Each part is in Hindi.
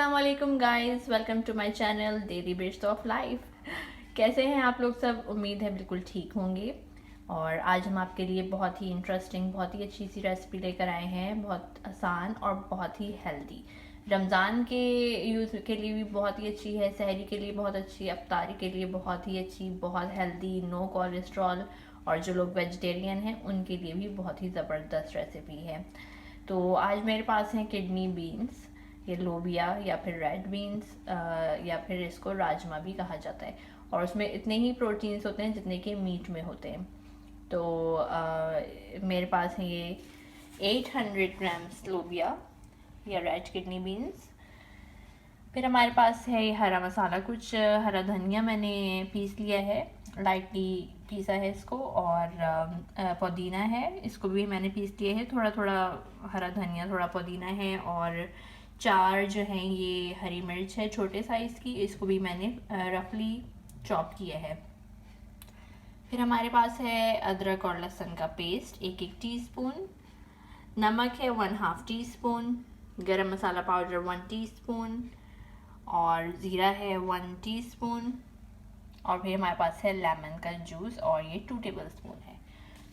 अस्सलाम वालेकुम guys, welcome to my channel daily best of life. कैसे हैं आप लोग सब? उम्मीद है बिल्कुल ठीक होंगे। और आज हम आपके लिए बहुत ही इंटरेस्टिंग, बहुत ही अच्छी सी रेसिपी लेकर आए हैं, बहुत आसान और बहुत ही हेल्दी। रमज़ान के यूज़ के लिए भी बहुत ही अच्छी है, सहरी के लिए बहुत अच्छी, अफ्तारी के लिए बहुत ही अच्छी, बहुत हेल्दी, नो कोलेस्ट्रॉल। और जो लोग वेजिटेरियन हैं उनके लिए भी बहुत ही ज़बरदस्त रेसिपी है। तो आज मेरे पास हैं किडनी बीन्स, ये लोबिया या फिर रेड बीन्स, या फिर इसको राजमा भी कहा जाता है। और उसमें इतने ही प्रोटीन्स होते हैं जितने कि मीट में होते हैं। तो मेरे पास है ये 800 ग्राम्स लोबिया या रेड किडनी बीन्स। फिर हमारे पास है ये हरा मसाला, कुछ हरा धनिया मैंने पीस लिया है, लाइटली पीसा है इसको। और पुदीना है, इसको भी मैंने पीस लिया है, थोड़ा थोड़ा हरा धनिया, थोड़ा पुदीना है। और 4 जो हैं ये हरी मिर्च है छोटे साइज़ की, इसको भी मैंने रफली चॉप किया है। फिर हमारे पास है अदरक और लहसुन का पेस्ट 1-1 टीस्पून, नमक है 1/2 टीस्पून, गरम मसाला पाउडर 1 टीस्पून, और ज़ीरा है 1 टीस्पून। और फिर हमारे पास है लेमन का जूस, और ये 2 टेबलस्पून है।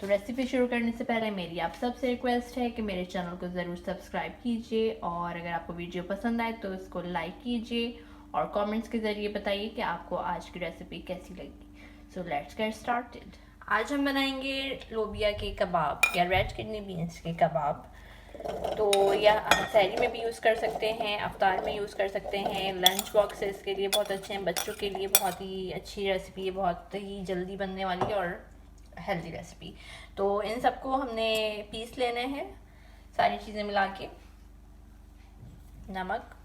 तो रेसिपी शुरू करने से पहले मेरी आप सबसे रिक्वेस्ट है कि मेरे चैनल को ज़रूर सब्सक्राइब कीजिए, और अगर आपको वीडियो पसंद आए तो इसको लाइक कीजिए और कमेंट्स के ज़रिए बताइए कि आपको आज की रेसिपी कैसी लगी। So let's get started. आज हम बनाएंगे लोबिया के कबाब या रेड किडनी बीन्स के कबाब। तो या हम सहरी में भी यूज़ कर सकते हैं, अफ्तार में यूज़ कर सकते हैं, लंच बॉक्सेस के लिए बहुत अच्छे हैं, बच्चों के लिए बहुत ही अच्छी रेसिपी है, बहुत ही जल्दी बनने वाली है और हेल्दी रेसिपी। तो इन सबको हमने पीस लेने हैं, सारी चीज़ें मिला के। नमक,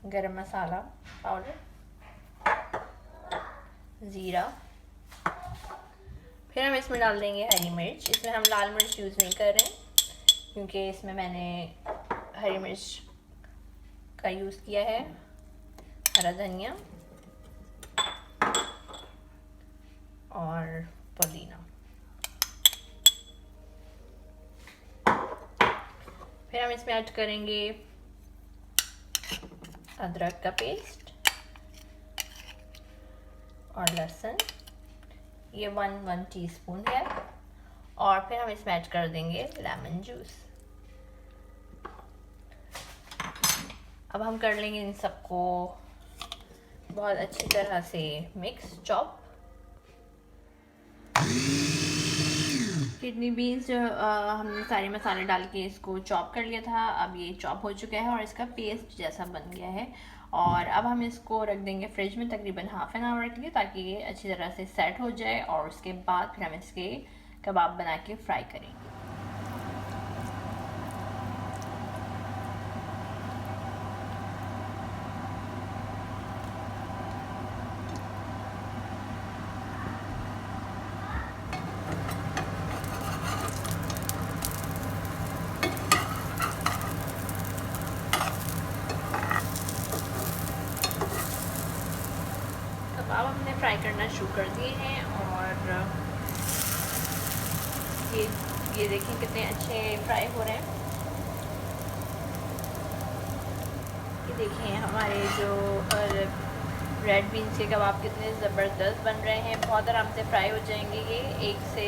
गरम मसाला पाउडर, ज़ीरा, फिर हम इसमें डाल देंगे हरी मिर्च। इसमें हम लाल मिर्च यूज़ नहीं कर रहे हैं क्योंकि इसमें मैंने हरी मिर्च का यूज़ किया है। हरा धनिया और पुदीना। फिर हम इसमें ऐड करेंगे अदरक का पेस्ट और लहसुन, ये 1 टीस्पून है। और फिर हम इसमें ऐड कर देंगे लेमन जूस। अब हम कर लेंगे इन सबको बहुत अच्छी तरह से मिक्स, चॉप। किडनी बीन्स जो हमने सारे मसाले डाल के इसको चॉप कर लिया था, अब ये चॉप हो चुका है और इसका पेस्ट जैसा बन गया है। और अब हम इसको रख देंगे फ्रिज में तकरीबन हाफ एन आवर के लिए, ताकि ये अच्छी तरह से सेट हो जाए। और उसके बाद फिर हम इसके कबाब बना के फ्राई करेंगे। कबाब हमने फ्राई करना शुरू कर दिए हैं, और ये देखिए कितने अच्छे फ्राई हो रहे हैं। ये देखिए हमारे जो रेड बीन्स के कबाब कितने ज़बरदस्त बन रहे हैं, बहुत आराम से फ्राई हो जाएंगे ये। 1 से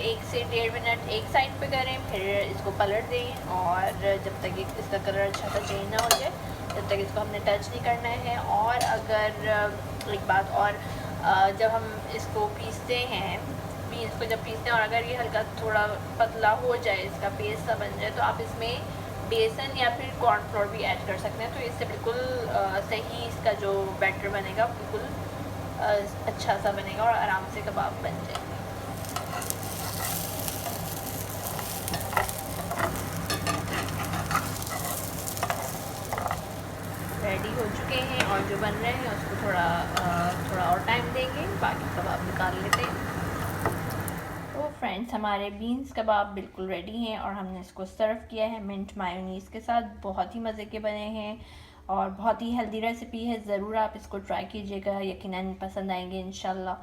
1.5 मिनट एक साइड पे करें, फिर इसको पलट दें, और जब तक इसका कलर अच्छा सा चेंज ना हो जाए तब तक इसको हमने टच नहीं करना है। और अगर एक बात और, जब हम इसको पीसते हैं, बीन्स को जब पीसते हैं, और अगर ये हल्का थोड़ा पतला हो जाए, इसका पेस्ट सा बन जाए, तो आप इसमें बेसन या फिर कॉर्नफ्लोर भी ऐड कर सकते हैं। तो इससे बिल्कुल सही इसका जो बैटर बनेगा बिल्कुल अच्छा सा बनेगा और आराम से कबाब बन जाएगा। रेडी हो चुके हैं, और जो बन रहे हैं उसको थोड़ा और टाइम देंगे, बाकी कबाब निकाल लेते हैं। तो फ्रेंड्स, हमारे बीन्स कबाब बिल्कुल रेडी हैं, और हमने इसको सर्व किया है मिंट मायोनीज़ के साथ। बहुत ही मज़े के बने हैं और बहुत ही हेल्दी रेसिपी है। ज़रूर आप इसको ट्राई कीजिएगा, यकीनन पसंद आएंगे इंशाल्लाह।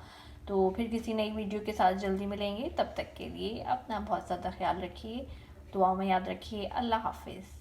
तो फिर किसी नई वीडियो के साथ जल्दी मिलेंगे, तब तक के लिए अपना बहुत ज़्यादा ख्याल रखिए। दुआ में याद रखिए। अल्लाह हाफिज़।